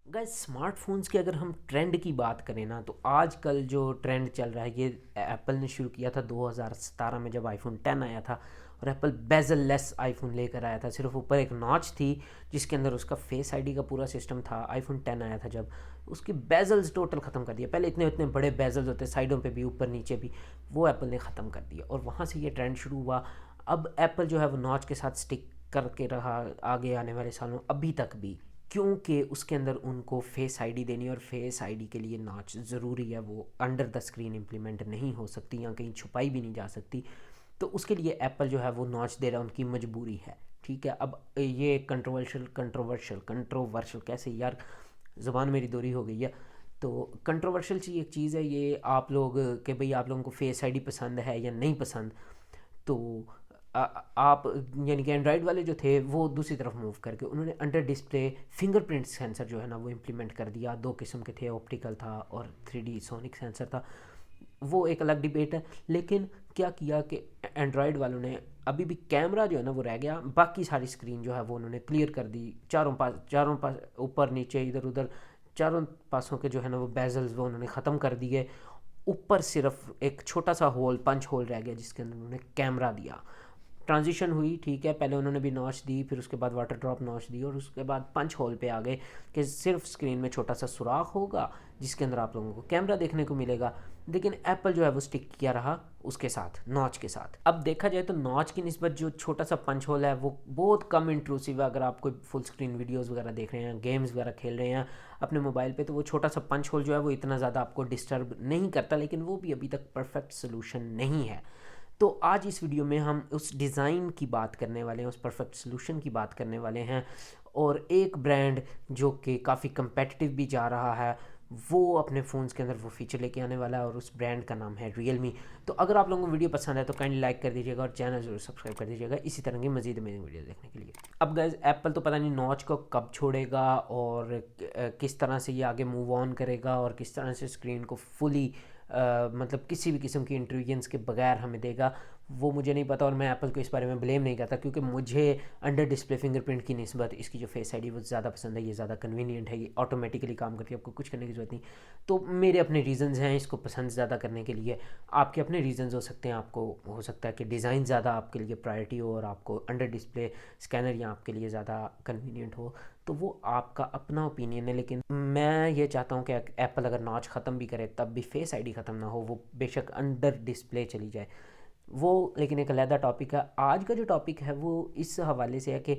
Guys smartphones के अगर हम ट्रेंड की बात करें ना तो आजकल जो ट्रेंड चल रहा है ये एप्पल ने शुरू किया था 2017 में जब आईफोन 10 आया था। और एप्पल बेजल लेस आईफोन लेकर आया था, सिर्फ ऊपर एक नॉच थी जिसके अंदर उसका फेस आईडी का पूरा सिस्टम था। आईफोन 10 आया था जब, उसकी बेजल्स टोटल ख़त्म कर दिया। पहले इतने इतने बड़े बेजल्स होते साइडों पे भी ऊपर नीचे भी, वो एप्पल ने ख़त्म कर दिया और वहाँ से ये ट्रेंड शुरू हुआ। अब एप्पल जो है वो नॉच के साथ स्टिक करके रहा आगे आने वाले सालों अभी तक भी, क्योंकि उसके अंदर उनको फेस आईडी देनी है और फेस आईडी के लिए नॉच ज़रूरी है। वो अंडर द स्क्रीन इम्प्लीमेंट नहीं हो सकती या कहीं छुपाई भी नहीं जा सकती। तो उसके लिए एप्पल जो है वो नॉच दे रहा है, उनकी मजबूरी है। ठीक है, अब ये कंट्रोवर्शियल कंट्रोवर्शियल कंट्रोवर्शियल कैसे यार, ज़ुबान मेरी दोरी हो गई है। तो कंट्रोवर्शियल ची एक चीज़ है ये, आप लोग कि भाई आप लोगों को फेस आईडी पसंद है या नहीं पसंद। तो आप यानी कि एंड्रॉयड वाले जो थे वो दूसरी तरफ मूव करके उन्होंने अंडर डिस्प्ले फिंगरप्रिंट सेंसर जो है ना वो इम्प्लीमेंट कर दिया। दो किस्म के थे, ऑप्टिकल था और 3D सोनिक सेंसर था। वो एक अलग डिबेट है। लेकिन क्या किया कि एंड्रॉयड वालों ने अभी भी कैमरा जो है ना वो रह गया, बाकी सारी स्क्रीन जो है वो उन्होंने क्लियर कर दी। चारों पास ऊपर नीचे इधर उधर चारों पासों के जो है ना वो बेजल्स वो उन्होंने ख़त्म कर दिए। ऊपर सिर्फ एक छोटा सा होल, पंच होल रह गया जिसके अंदर उन्होंने कैमरा दिया। ट्रांजिशन हुई, ठीक है, पहले उन्होंने भी नॉच दी, फिर उसके बाद वाटर ड्रॉप नॉच दी और उसके बाद पंच होल पे आ गए कि सिर्फ स्क्रीन में छोटा सा सुराख होगा जिसके अंदर आप लोगों को कैमरा देखने को मिलेगा। लेकिन एप्पल जो है वो स्टिक किया रहा उसके साथ, नॉच के साथ। अब देखा जाए तो नॉच की निस्बत जो छोटा सा पंच होल है वो बहुत कम इंट्रूसिव है। अगर आप कोई फुल स्क्रीन वीडियोज़ वगैरह देख रहे हैं, गेम्स वगैरह खेल रहे हैं अपने मोबाइल पे, तो वो छोटा सा पंच होल जो है वो इतना ज़्यादा आपको डिस्टर्ब नहीं करता। लेकिन वो भी अभी तक परफेक्ट सोल्यूशन नहीं है। तो आज इस वीडियो में हम उस डिज़ाइन की बात करने वाले हैं, उस परफेक्ट सोल्यूशन की बात करने वाले हैं। और एक ब्रांड जो कि काफ़ी competitive भी जा रहा है, वो अपने फ़ोन्स के अंदर वो फीचर लेके आने वाला है और उस ब्रांड का नाम है Realme। तो अगर आप लोगों को वीडियो पसंद है तो काइंडली लाइक कर दीजिएगा और चैनल जरूर सब्सक्राइब कर दीजिएगा इसी तरह की मजीद अमेजिंग वीडियो देखने के लिए। अब गाइस एप्पल तो पता नहीं नॉच को कब छोड़ेगा और किस तरह से ये आगे मूव ऑन करेगा और किस तरह से स्क्रीन को फुली मतलब किसी भी किस्म की इंटरवेंस के बगैर हमें देगा, वो मुझे नहीं पता। और मैं एप्पल को इस बारे में ब्लेम नहीं करता क्योंकि मुझे अंडर डिस्प्ले फिंगरप्रिंट की निस्बत इसकी जो फेस आईडी वो ज़्यादा पसंद है। ये ज़्यादा कन्वीनियंट है, ये ऑटोमेटिकली काम करती है, आपको कुछ करने की ज़रूरत नहीं। तो मेरे अपने रीजंस हैं इसको पसंद ज़्यादा करने के लिए, आपके अपने रीजंस हो सकते हैं। आपको हो सकता है कि डिज़ाइन ज़्यादा आपके लिए प्रायोरिटी हो और आपको अंडर डिस्प्ले स्कैनर या आपके लिए ज़्यादा कन्वीनियंट हो, तो वो आपका अपना ओपिनियन है। लेकिन मैं ये चाहता हूँ कि एप्पल अगर नॉच ख़त्म भी करे तब भी फेस आईडी ख़त्म ना हो, वो बेशक अंडर डिस्प्ले चली जाए वो। लेकिन एक अलहदा टॉपिक है। आज का जो टॉपिक है वो इस हवाले से है कि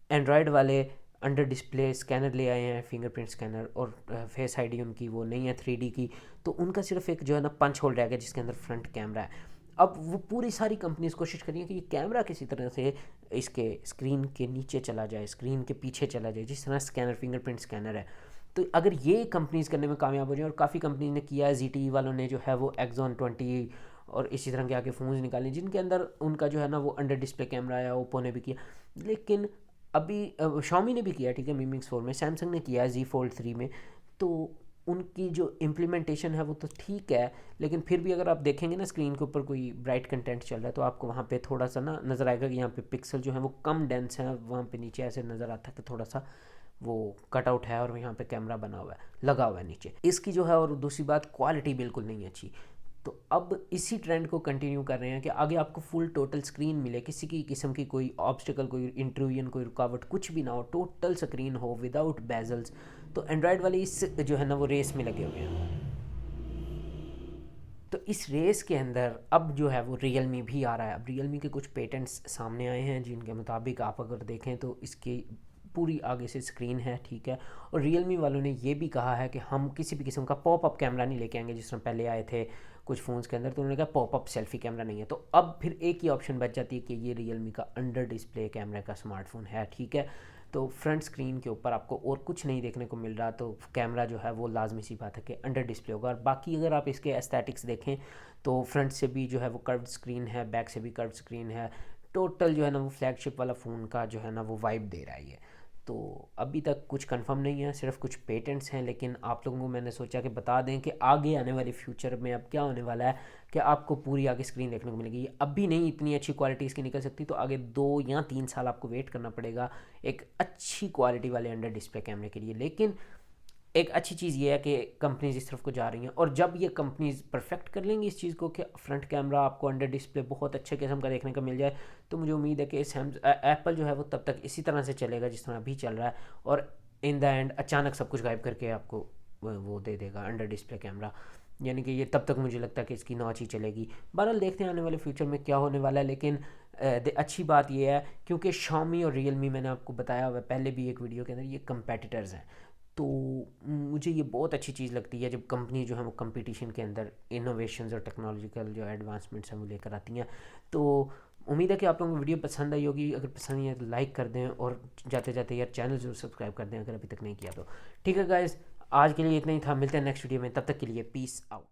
एंड्रॉयड वाले अंडर डिस्प्ले स्कैनर ले आए हैं, फिंगरप्रिंट स्कैनर, और फेस आईडी उनकी वो नहीं है 3D की। तो उनका सिर्फ एक जो है ना पंच होल रह गया जिसके अंदर फ्रंट कैमरा है। अब वो पूरी सारी कंपनीज कोशिश कर रही हैं कि ये कैमरा किसी तरह से इसके स्क्रीन के नीचे चला जाए, स्क्रीन के पीछे चला जाए, जिस तरह स्कैनर फिंगरप्रिंट स्कैनर है। तो अगर ये कंपनीज करने में कामयाब हो जाए, और काफ़ी कंपनी ने किया है, ZTE वालों ने जो है वो एक्जॉन 20 और इसी तरह के आगे फ़ोन्स निकाले जिनके अंदर उनका जो है ना वो अंडर डिस्प्ले कैमरा है, ओप्पो ने भी किया। लेकिन अभी Xiaomi ने भी किया, ठीक है, Mi Mix 4 में, सैमसंग ने किया है Z Fold 3 में। तो उनकी जो इम्प्लीमेंटेशन है वो तो ठीक है, लेकिन फिर भी अगर आप देखेंगे ना स्क्रीन के ऊपर कोई ब्राइट कंटेंट चल रहा है तो आपको वहाँ पे थोड़ा सा ना नज़र आएगा कि यहाँ पे पिक्सल जो है वो कम डेंस है, वहाँ पे नीचे ऐसे नज़र आता है कि थोड़ा सा वो कटआउट है और यहाँ पे कैमरा बना हुआ है, लगा हुआ है नीचे इसकी जो है। और दूसरी बात, क्वालिटी बिल्कुल नहीं अच्छी। तो अब इसी ट्रेंड को कंटिन्यू कर रहे हैं कि आगे आपको फुल टोटल स्क्रीन मिले, किसी की किस्म की कोई ऑब्स्टिकल, कोई इंट्रूजन, कोई रुकावट कुछ भी ना हो, टोटल स्क्रीन हो विदाउट बेजल्स। तो एंड्रॉयड वाले इस जो है ना वो रेस में लगे हुए हैं। तो इस रेस के अंदर अब जो है वो रियलमी भी आ रहा है। अब रियलमी के कुछ पेटेंट्स सामने आए हैं जिनके मुताबिक आप अगर देखें तो इसकी पूरी आगे से स्क्रीन है, ठीक है। और रियलमी वालों ने ये भी कहा है कि हम किसी भी किस्म का पॉप अप कैमरा नहीं लेके आएंगे जिस तरह पहले आए थे कुछ फ़ोन्स के अंदर। तो उन्होंने कहा पॉप अप सेल्फी कैमरा नहीं है। तो अब फिर एक ही ऑप्शन बच जाती है कि ये रियलमी का अंडर डिस्प्ले कैमरा का स्मार्टफोन है, ठीक है। तो फ्रंट स्क्रीन के ऊपर आपको और कुछ नहीं देखने को मिल रहा, तो कैमरा जो है वो लाजमी सी बात है कि अंडर डिस्प्ले होगा। और बाकी अगर आप इसके एस्थेटिक्स देखें तो फ्रंट से भी जो है वो कर्व्ड स्क्रीन है, बैक से भी कर्व्ड स्क्रीन है। टोटल जो है ना वो फ्लैगशिप वाला फ़ोन का जो है ना वो वाइब दे रहा है ये। तो अभी तक कुछ कंफर्म नहीं है, सिर्फ कुछ पेटेंट्स हैं। लेकिन आप लोगों को मैंने सोचा कि बता दें कि आगे आने वाले फ्यूचर में अब क्या होने वाला है कि आपको पूरी आगे स्क्रीन देखने को मिलेगी। ये अभी नहीं इतनी अच्छी क्वालिटी इसकी निकल सकती, तो आगे 2 या 3 साल आपको वेट करना पड़ेगा एक अच्छी क्वालिटी वाले अंडर डिस्प्ले कैमरे के लिए। लेकिन एक अच्छी चीज़ ये है कि कंपनीज इस तरफ को जा रही हैं, और जब ये कंपनीज परफेक्ट कर लेंगी इस चीज़ को कि फ्रंट कैमरा आपको अंडर डिस्प्ले बहुत अच्छे किस्म का देखने को मिल जाए, तो मुझे उम्मीद है कि एप्पल जो है वो तब तक इसी तरह से चलेगा जिस तरह अभी चल रहा है, और इन द एंड अचानक सब कुछ गायब करके आपको वो दे देगा अंडर डिस्प्ले कैमरा। यानी कि ये तब तक मुझे लगता है कि इसकी नौच ही चलेगी। बहरहाल देखते हैं आने वाले फ्यूचर में क्या होने वाला है, लेकिन अच्छी बात ये है क्योंकि Xiaomi और Realme मैंने आपको बताया हुआ है पहले भी एक वीडियो के अंदर, ये कंपेटिटर्स हैं। तो मुझे ये बहुत अच्छी चीज़ लगती है जब कंपनी जो है वो कंपटीशन के अंदर इनोवेशंस और टेक्नोलॉजिकल जो एडवांसमेंट्स हैं वो लेकर आती हैं। तो उम्मीद है कि आप लोगों को वीडियो पसंद आई होगी। अगर पसंद आई है तो लाइक कर दें, और जाते जाते यार चैनल जरूर सब्सक्राइब कर दें अगर अभी तक नहीं किया तो। ठीक है गाइस, आज के लिए इतना ही था, मिलते हैं नेक्स्ट वीडियो में, तब तक के लिए पीस आउट।